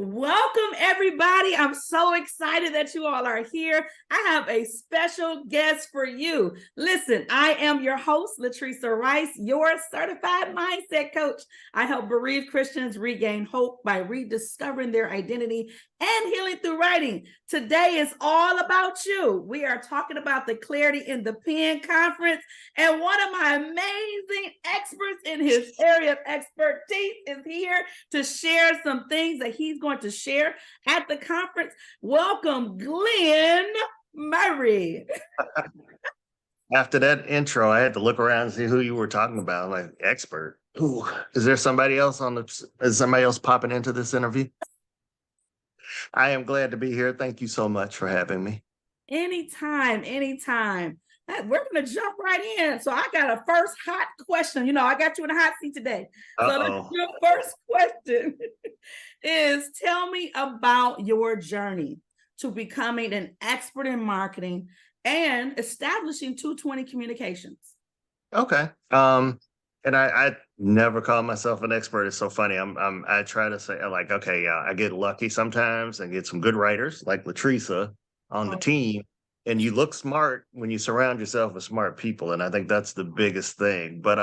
Welcome, everybody. I'm so excited that you all are here. I have a special guest for you. Listen, I am your host, Latresa Rice, your certified mindset coach. I help bereaved Christians regain hope by rediscovering their identity and healing through writing. Today is all about you. We are talking about the Clarity in the Pen conference, and one of my amazing experts in his area of expertise is here to share some things that he's going to share at the conference. Welcome, Glenn Murray. After that intro, I had to look around and see who you were talking about. I'm like, expert. Ooh, is there somebody else is somebody else popping into this interview? I am glad to be here. Thank you so much for having me. Anytime. We're going to jump right in. So I got a first hot question. You know, I got you in a hot seat today. So your first question is, tell me about your journey to becoming an expert in marketing and establishing 220 Communications. Okay. And I never call myself an expert. It's so funny. I try to say like, okay, yeah, I get lucky sometimes and get some good writers like Latresa on the team. And you look smart when you surround yourself with smart people. And I think that's the biggest thing. But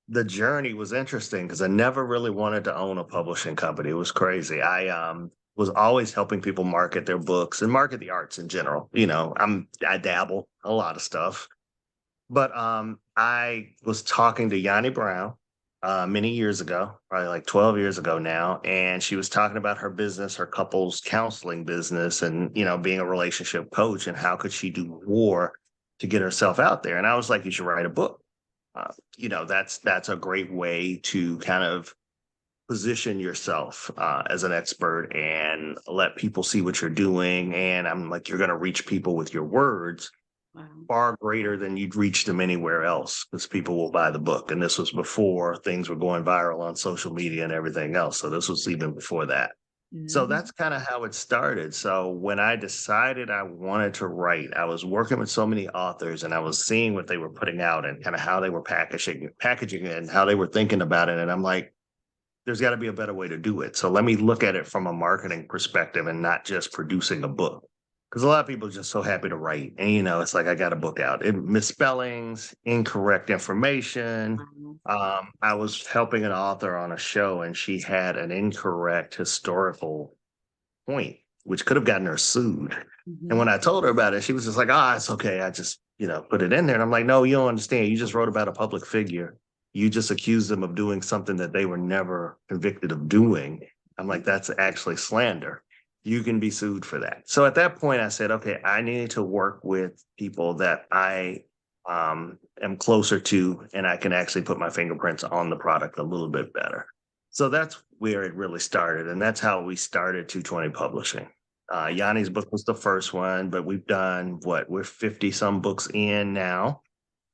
the journey was interesting because I never really wanted to own a publishing company. It was crazy. I was always helping people market their books and market the arts in general. You know, I dabble a lot of stuff. But I was talking to Yanni Brown many years ago, probably like 12 years ago now. And she was talking about her business, her couples counseling business, and, you know, being a relationship coach and how could she do more to get herself out there. And I was like, you should write a book. You know, that's a great way to kind of position yourself as an expert and let people see what you're doing. And I'm like, you're going to reach people with your words. Wow. Far greater than you'd reach them anywhere else because people will buy the book. And this was before things were going viral on social media and everything else. So this was even before that. Mm-hmm. So that's kind of how it started. So when I decided I wanted to write, I was working with so many authors and I was seeing what they were putting out and kind of how they were packaging it and how they were thinking about it. And I'm like, there's got to be a better way to do it. So let me look at it from a marketing perspective and not just producing a book. Because a lot of people are just so happy to write. And, you know, it's like, I got a book out. Misspellings, incorrect information. I was helping an author on a show and she had an incorrect historical point, which could have gotten her sued. Mm-hmm. And when I told her about it, she was just like, it's okay. I just, you know, put it in there. And I'm like, no, you don't understand. You just wrote about a public figure. You just accused them of doing something that they were never convicted of doing. I'm like, that's actually slander. You can be sued for that. So at that point, I said, okay, I need to work with people that I am closer to, and I can actually put my fingerprints on the product a little bit better. So that's where it really started. And that's how we started 220 Publishing. Yanni's book was the first one, but we've done we're 50 some books in now.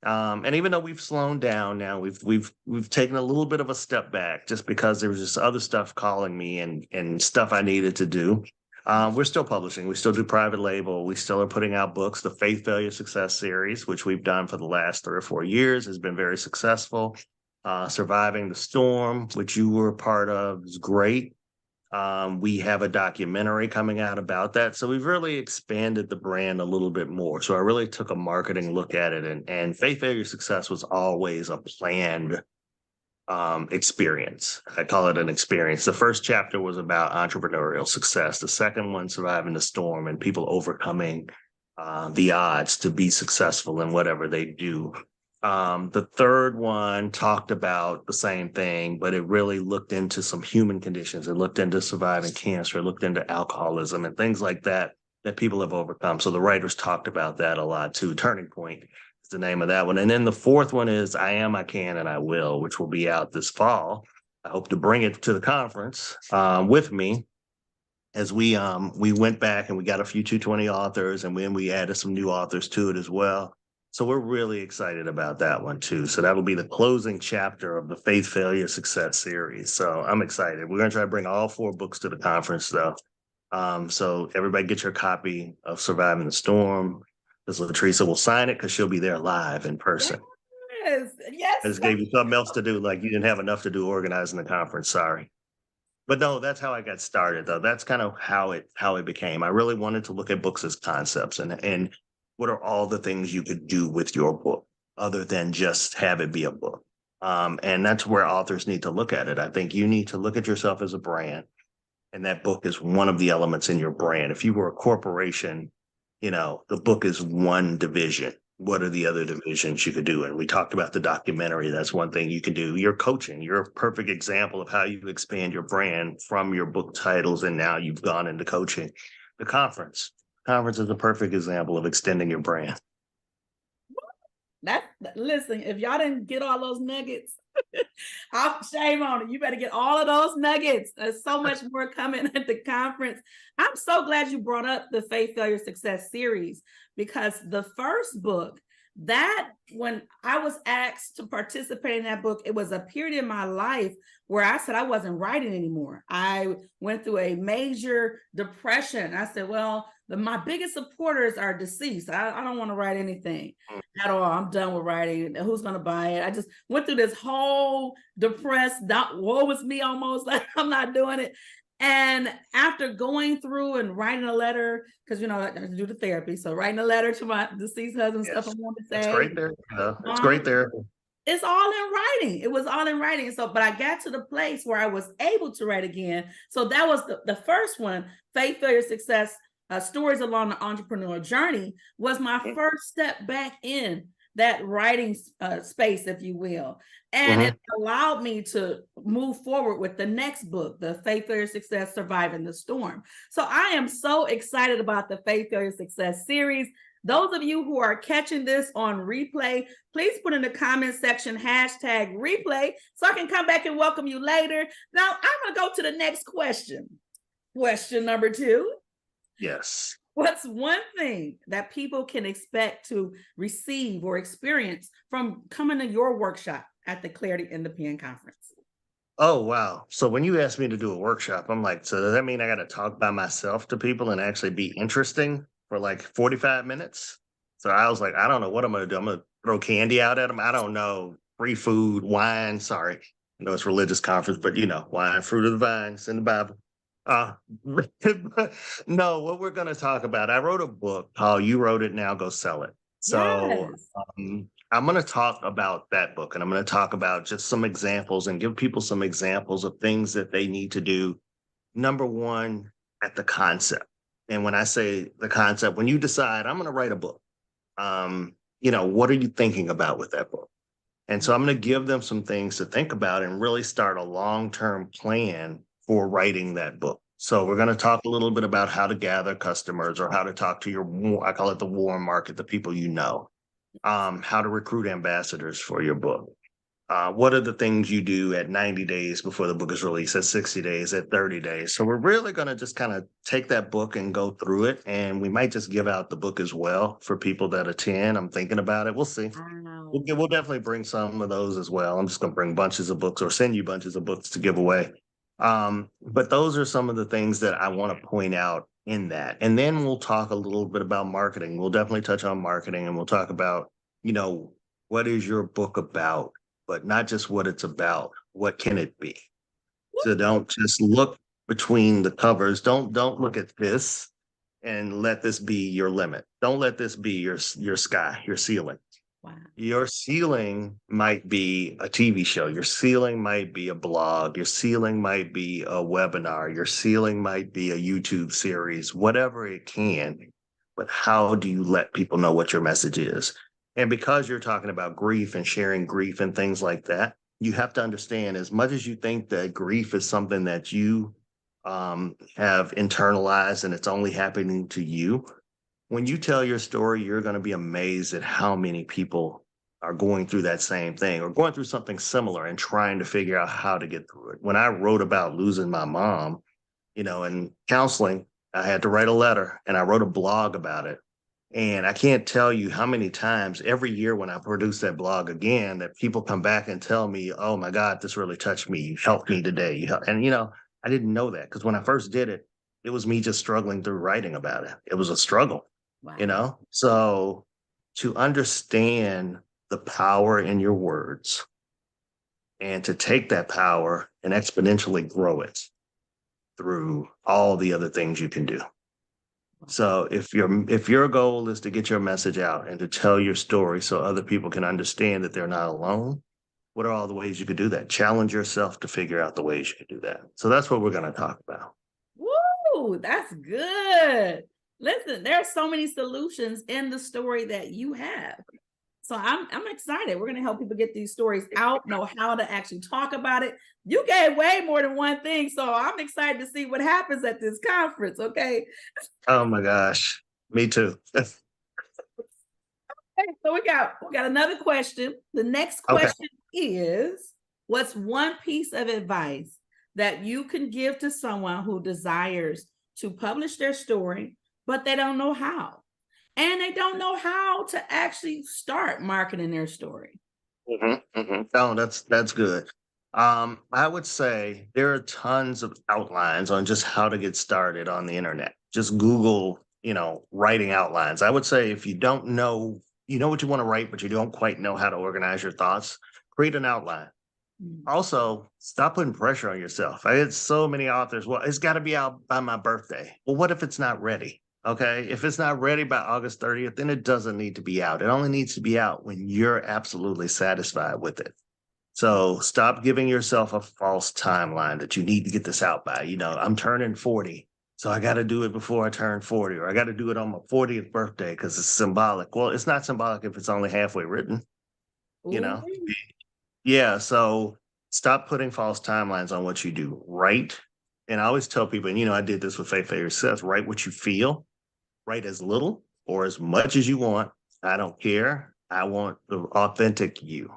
And even though we've slowed down now, we've taken a little bit of a step back just because there was just other stuff calling me and stuff I needed to do. We're still publishing. We still do private label. We still are putting out books. The Faith, Failure, Success series, which we've done for the last 3 or 4 years, has been very successful. Surviving the Storm, which you were a part of, is great. We have a documentary coming out about that. So we've really expanded the brand a little bit more. So I really took a marketing look at it. And Faith, Failure, Success was always a planned experience. I call it an experience. The first chapter was about entrepreneurial success. The second one, surviving the storm and people overcoming the odds to be successful in whatever they do. The third one talked about the same thing, but it really looked into some human conditions. It looked into surviving cancer. It looked into alcoholism and things like that people have overcome. So the writers talked about that a lot too. Turning Point is the name of that one. And then the fourth one is I Am, I Can, and I Will, which will be out this fall. I hope to bring it to the conference with me as we went back and we got a few 220 authors and then we added some new authors to it as well. So we're really excited about that one too. So that'll be the closing chapter of the Faith, Failure, Success series. So I'm excited. We're going to try to bring all 4 books to the conference though. So everybody get your copy of Surviving the Storm. Because Latresa will sign it because she'll be there live in person. Yes. I just gave you something else to do. Like you didn't have enough to do organizing the conference. Sorry. But no, that's how I got started though. That's kind of how it became. I really wanted to look at books as concepts and what are all the things you could do with your book other than just have it be a book. And that's where authors need to look at it. I think you need to look at yourself as a brand, and that book is one of the elements in your brand. If you were a corporation, the book is one division. What are the other divisions you could do? And we talked about the documentary. That's one thing you can do. Your coaching, you're a perfect example of how you expand your brand from your book titles. And now you've gone into coaching. The conference is a perfect example of extending your brand. Listen, if y'all didn't get all those nuggets, shame on it. You better get all of those nuggets. There's so much more coming at the conference. I'm so glad you brought up the Faith, Failure, Success series, because the first book, that when I was asked to participate in that book, it was a period in my life where I said I wasn't writing anymore. I went through a major depression. I said, well, my biggest supporters are deceased. I don't want to write anything at all. I'm done with writing. Who's going to buy it? I just went through this whole depressed, woe is me almost, like I'm not doing it. And after going through and writing a letter, because, I do the therapy. So writing a letter to my deceased husband, Yes. stuff I want to say. It's great there. It's great there. It's all in writing. It was all in writing. So, but I got to the place where I was able to write again. So that was the first one, Faith, Failure, Success, Stories Along the Entrepreneur Journey, was my first step back in that writing space, if you will. And it allowed me to move forward with the next book, the Faith, Failure, Success, Surviving the Storm. So I am so excited about the Faith, Failure, Success series. Those of you who are catching this on replay, please put in the comment section #replay so I can come back and welcome you later. Now I'm going to go to the next question. Question number 2. Yes. What's one thing that people can expect to receive or experience from coming to your workshop at the Clarity in the Pen conference? Oh, wow. So when you asked me to do a workshop, I'm like, so does that mean I got to talk by myself to people and actually be interesting for like 45 minutes? So I was like, I don't know what I'm going to do. I'm going to throw candy out at them. I don't know. Free food, wine. Sorry. I know it's a religious conference, but wine, fruit of the vine, it's in the Bible. No, what we're going to talk about, I wrote a book called You Wrote It, Now Go Sell It. So Yes. I'm going to talk about that book, and I'm going to talk about just some examples and give people some examples of things that they need to do. Number one, at the concept. And when I say the concept, when you decide I'm going to write a book, what are you thinking about with that book? And so I'm going to give them some things to think about and really start a long-term plan for writing that book. So we're going to talk a little bit about how to gather customers, or how to talk to I call it the warm market, the people how to recruit ambassadors for your book. What are the things you do at 90 days before the book is released, at 60 days, at 30 days? So we're really going to just kind of take that book and go through it. And we might just give out the book as well for people that attend. I'm thinking about it. We'll see. Wow. We'll definitely bring some of those as well. I'm just going to bring bunches of books or send you bunches of books to give away. But those are some of the things that I want to point out in that. And then we'll talk a little bit about marketing. We'll definitely touch on marketing, and we'll talk about, what is your book about, but not just what it's about. What can it be? So don't just look between the covers. Don't look at this and let this be your limit. Don't let this be your sky, your ceiling. Wow. Your ceiling might be a TV show. Your ceiling might be a blog. Your ceiling might be a webinar. Your ceiling might be a YouTube series, whatever it can. But how do you let people know what your message is? And because you're talking about grief and sharing grief and things like that, you have to understand, as much as you think that grief is something that you have internalized and it's only happening to you, when you tell your story, you're going to be amazed at how many people are going through that same thing or going through something similar and trying to figure out how to get through it. When I wrote about losing my mom, in counseling, I had to write a letter, and I wrote a blog about it. And I can't tell you how many times every year when I produce that blog again, that people come back and tell me, oh my God, this really touched me. You helped me today. And, I didn't know that, because when I first did it, it was me just struggling through writing about it. It was a struggle. Wow. So to understand the power in your words and to take that power and exponentially grow it, through all the other things you can do. So if your goal is to get your message out and to tell your story so other people can understand that they're not alone, what are all the ways you could do that? Challenge yourself to figure out the ways you could do that. So that's what we're going to talk about. Woo, that's good. Listen, there are so many solutions in the story that you have. So I'm excited. We're going to help people get these stories out, know how to actually talk about it. You gave way more than one thing, so I'm excited to see what happens at this conference. Okay. Oh my gosh, me too. Okay, so we got another question. The next Okay. question is, what's one piece of advice that you can give to someone who desires to publish their story, but they don't know how? And they don't know how to actually start marketing their story. Oh, that's good. I would say there are tons of outlines on just how to get started on the internet. Just Google, writing outlines. I would say if you don't know, you know what you want to write, but you don't quite know how to organize your thoughts, create an outline. Also, stop putting pressure on yourself. I had so many authors. Well, it's got to be out by my birthday. Well, what if it's not ready? Okay. If it's not ready by August 30th, then it doesn't need to be out. It only needs to be out when you're absolutely satisfied with it. So stop giving yourself a false timeline that you need to get this out by. I'm turning 40. So I got to do it before I turn 40, or I got to do it on my 40th birthday because it's symbolic. Well, it's not symbolic if it's only halfway written, you Ooh. know? Yeah, so stop putting false timelines on what you do. Write, and I always tell people, and I did this with Faith Favorite Success, write what you feel, write as little or as much as you want. I don't care. I want the authentic you.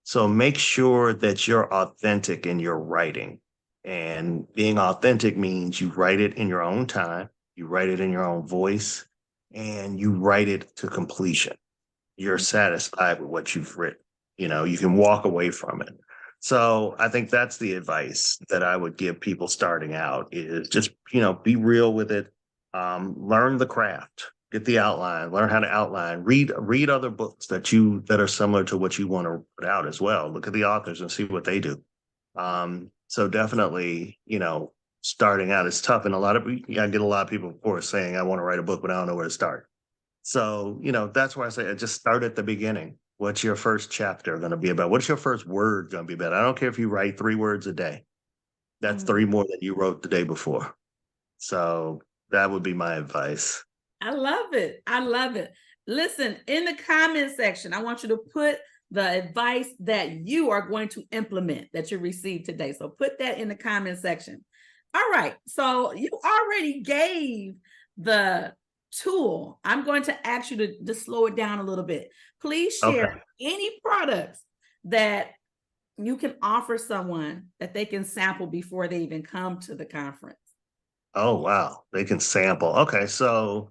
So make sure that you're authentic in your writing. And being authentic means you write it in your own time, you write it in your own voice, and you write it to completion. You're satisfied with what you've written. You can walk away from it. So I think that's the advice that I would give people starting out is just, be real with it. Learn the craft, get the outline, learn how to outline, read other books that are similar to what you want to put out as well. Look at the authors and see what they do. So definitely, starting out is tough. And I get a lot of people, of course, saying, I want to write a book, but I don't know where to start. So, that's why I say just start at the beginning. What's your first chapter going to be about? What's your first word going to be about? I don't care if you write 3 words a day. That's 3 more than you wrote the day before. So that would be my advice. I love it. I love it. Listen, in the comment section, I want you to put the advice that you are going to implement that you received today. So put that in the comment section. All right. So you already gave the tool. I'm going to ask you to slow it down a little bit. Please share any products that you can offer someone that they can sample before they even come to the conference. Oh, wow. They can sample. Okay. So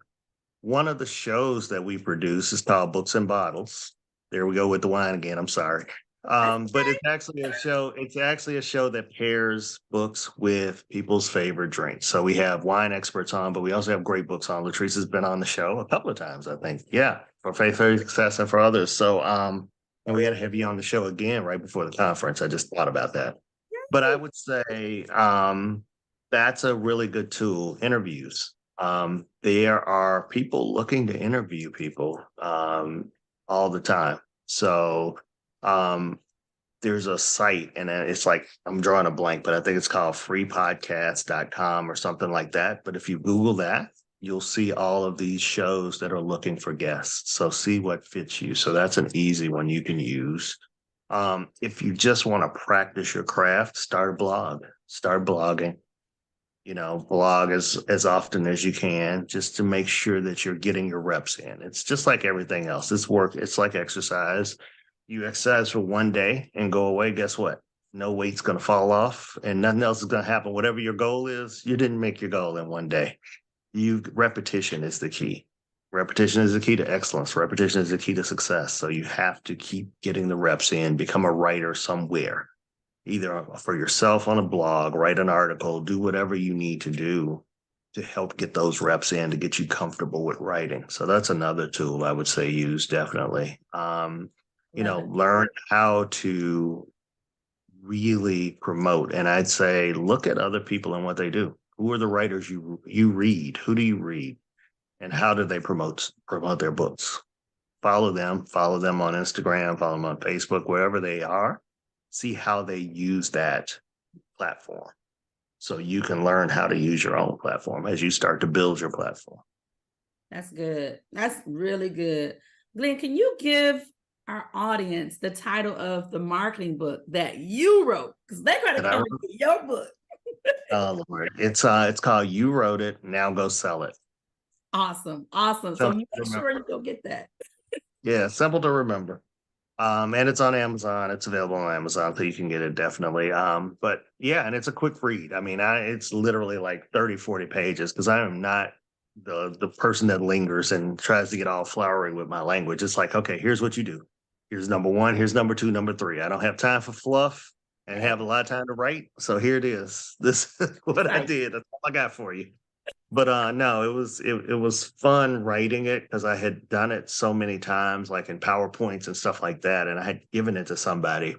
one of the shows that we produce is called Books and Bottles. There we go with the wine again. I'm sorry. But it's actually a show. It's actually a show that pairs books with people's favorite drinks. So we have wine experts on, but we also have great books on. Latrice has been on the show a couple of times, I think. Yeah, for Faith, Faith, Success, and for others. So, and we had to have you on the show again right before the conference. I just thought about that. But I would say that's a really good tool. Interviews. There are people looking to interview people all the time. So there's a site, and it's like, I'm drawing a blank, but I think it's called freepodcast.com or something like that. But if you Google that, you'll see all of these shows that are looking for guests. So see what fits you. So that's an easy one you can use. If you just want to practice your craft, start a blog, start blogging. Blog as often as you can, just to make sure that you're getting your reps in. It's just like everything else. It's work. It's like exercise. You exercise for one day and go away. Guess what? No weight's going to fall off and nothing else is going to happen. Whatever your goal is, you didn't make your goal in one day. Repetition is the key. Repetition is the key to excellence. Repetition is the key to success. So you have to keep getting the reps in, become a writer somewhere. Either for yourself on a blog, write an article, do whatever you need to do to help get those reps in to get you comfortable with writing. So that's another tool I would say use definitely. Learn how to really promote. And I'd say look at other people and what they do. Who are the writers you read? Who do you read? And how do they promote their books? Follow them on Instagram, follow them on Facebook, wherever they are. See how they use that platform. So you can learn how to use your own platform as you start to build your platform. That's good. That's really good. Glenn, can you give our audience the title of the marketing book that you wrote? Because they're going to come into your book. Oh Lord. It's called You Wrote It, Now Go Sell It. Awesome. So make sure you go get that. Yeah, simple to remember. And it's on Amazon. It's available on Amazon, so you can get it definitely. But yeah, and it's a quick read. I mean, it's literally like 30, 40 pages because I am not the person that lingers and tries to get all flowery with my language. It's like, okay, here's what you do. Here's number one, here's number two, number three. I don't have time for fluff and have a lot of time to write. So here it is. This is what I did. That's all I got for you. But no, it was fun writing it because I had done it so many times, like in PowerPoints and stuff like that, and I had given it to somebody,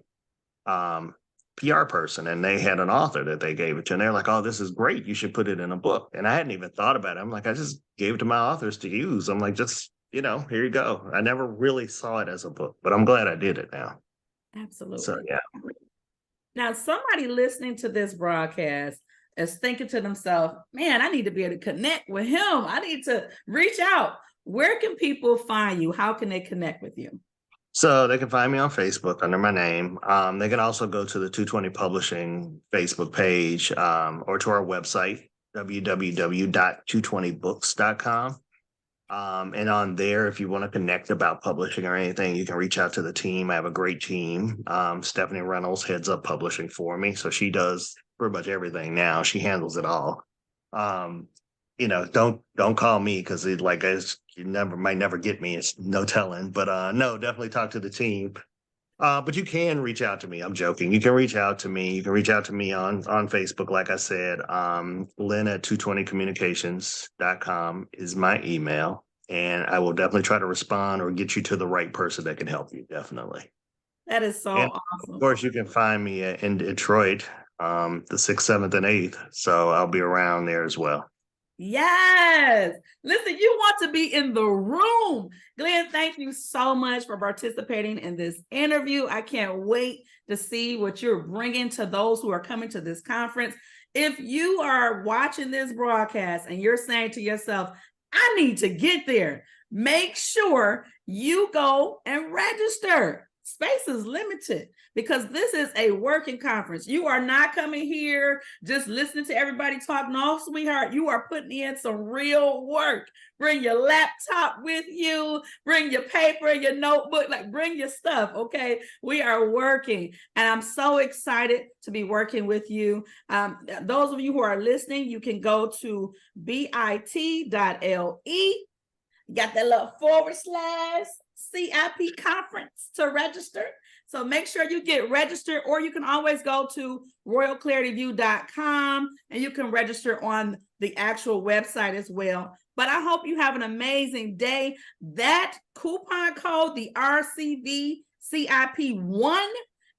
PR person, and they had an author that they gave it to, and they're like, "Oh, this is great! You should put it in a book." And I hadn't even thought about it. I'm like, I just gave it to my authors to use. I'm like, just here you go. I never really saw it as a book, but I'm glad I did it now. Absolutely. So yeah. Now, somebody listening to this broadcast is thinking to themselves, man, I need to be able to connect with him. I need to reach out. Where can people find you? How can they connect with you? So they can find me on Facebook under my name. They can also go to the 220 Publishing Facebook page or to our website, www.220books.com. And on there, if you want to connect about publishing or anything, you can reach out to the team. I have a great team. Stephanie Reynolds heads up publishing for me. So she does pretty much everything now. She handles it all. Don't call me because you might never get me. It's no telling. But no, definitely talk to the team. But you can reach out to me. I'm joking. You can reach out to me. You can reach out to me on Facebook, like I said. Lynn at 220communications.com is my email. And I will definitely try to respond or get you to the right person that can help you. Definitely. That is so awesome. Of course, you can find me in Detroit, the 6th, 7th, and 8th. So I'll be around there as well. Yes. Listen, you want to be in the room. Glenn, thank you so much for participating in this interview. I can't wait to see what you're bringing to those who are coming to this conference. If you are watching this broadcast and you're saying to yourself, I need to get there, make sure you go and register. Space is limited because this is a working conference. You are not coming here just listening to everybody talk. No, sweetheart, you are putting in some real work. Bring your laptop with you, bring your paper, your notebook, bring your stuff, okay? We are working, and I'm so excited to be working with you. Those of you who are listening, you can go to bit.ly. Got that little / CIP conference to register. So make sure you get registered, or you can always go to royalclarityview.com and you can register on the actual website as well. But I hope you have an amazing day. That coupon code, the RCVCIP1,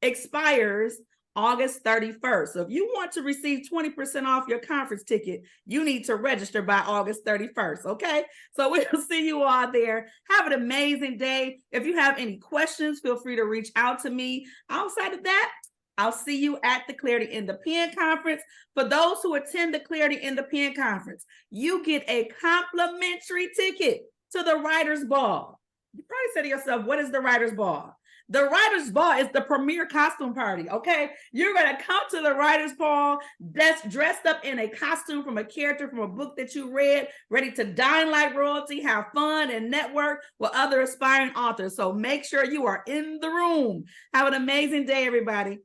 expires August 31st. So if you want to receive 20% off your conference ticket, you need to register by August 31st, okay? So we'll see you all there. Have an amazing day. If you have any questions, feel free to reach out to me. Outside of that, I'll see you at the Clarity in the Pen Conference. For those who attend the Clarity in the Pen Conference, you get a complimentary ticket to the Writers Ball. You probably say to yourself, what is the Writers Ball? The Writers Ball is the premier costume party, okay? You're going to come to the Writers Ball that's dressed up in a costume from a character from a book that you read, ready to dine like royalty, have fun, and network with other aspiring authors. So make sure you are in the room. Have an amazing day, everybody.